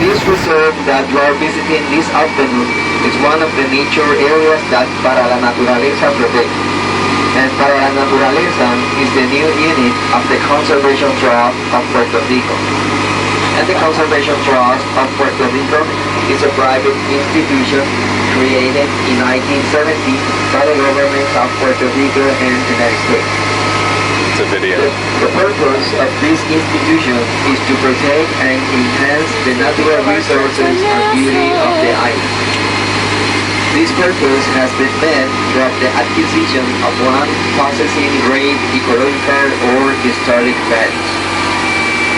This reserve that you are visiting this afternoon is one of the nature areas that Para la Naturaleza protects. And Para la Naturaleza is the new unit of the Conservation Trust of Puerto Rico. And the Conservation Trust of Puerto Rico is a private institution created in 1970 by the governments of Puerto Rico and the United States. It's a video. The purpose of this institution is to protect and enhance the natural resources and beauty of the island. This purpose has been met through the acquisition of land possessing great ecological or historic values.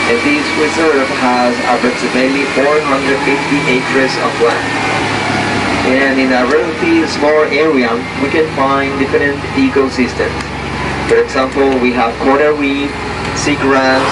And this reserve has approximately 450 acres of land. And in a relatively small area, we can find different ecosystems. For example, we have coral reef, seagrass,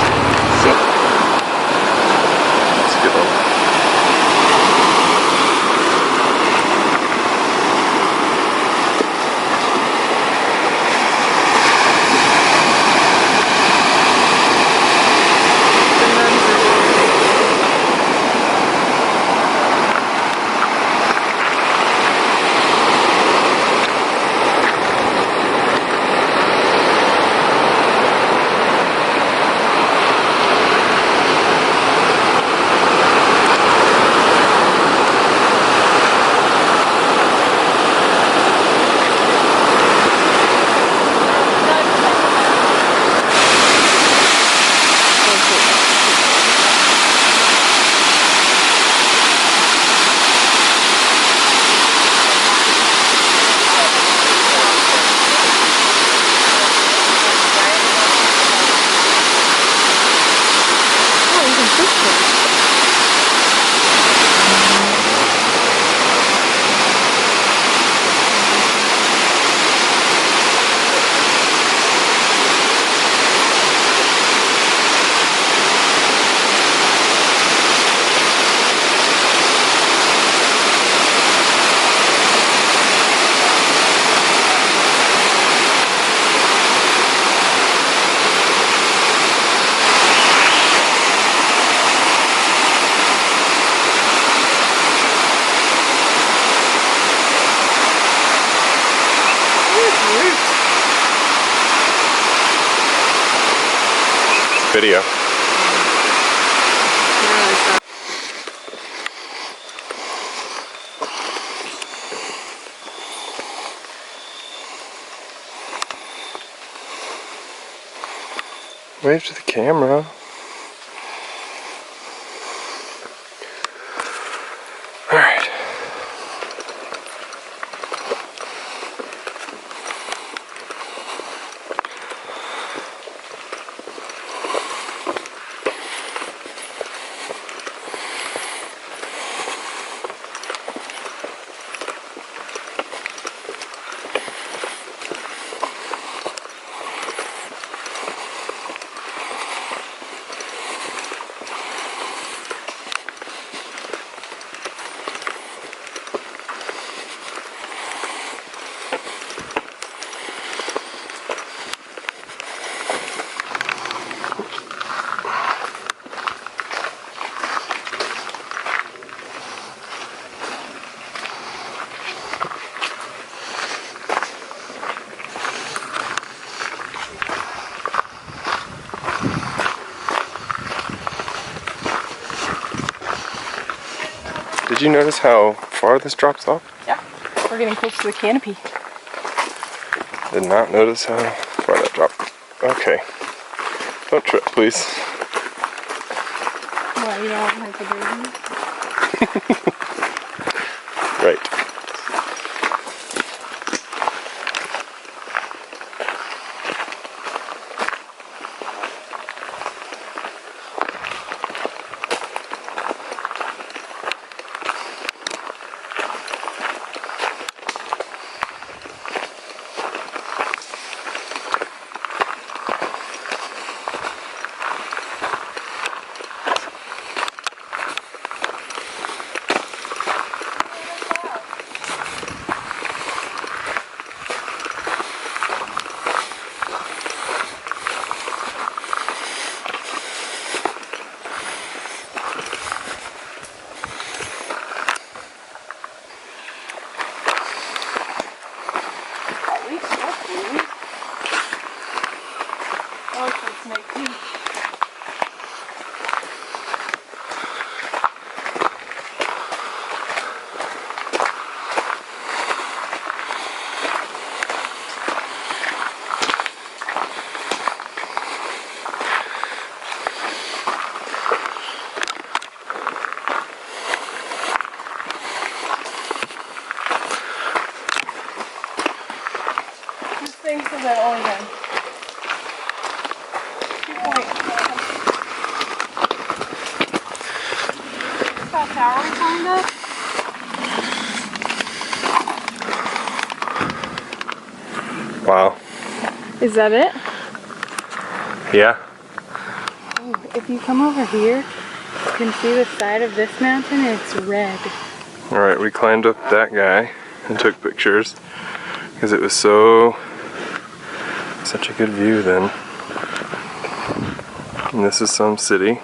video. Wave to the camera. All right. Did you notice how far this drops off? Yeah. We're getting close to the canopy. Did not notice how far that dropped. Okay. Don't trip, please. What, you don't want hyperbaby? Right. Thanks for that all again. 2 points. Is that tower we climbed up? Wow. Is that it? Yeah. Ooh, if you come over here, you can see the side of this mountain and it's red. Alright, we climbed up that guy and took pictures because it was such a good view then. And this is some city.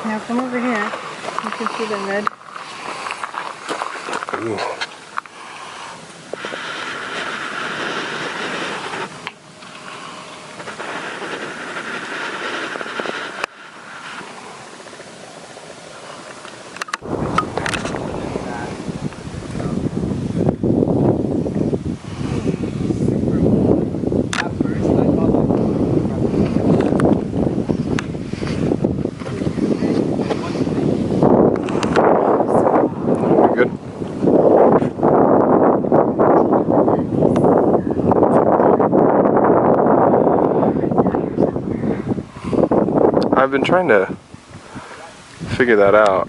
Now come over here. You can see the red. Ooh. Good. I've been trying to figure that out.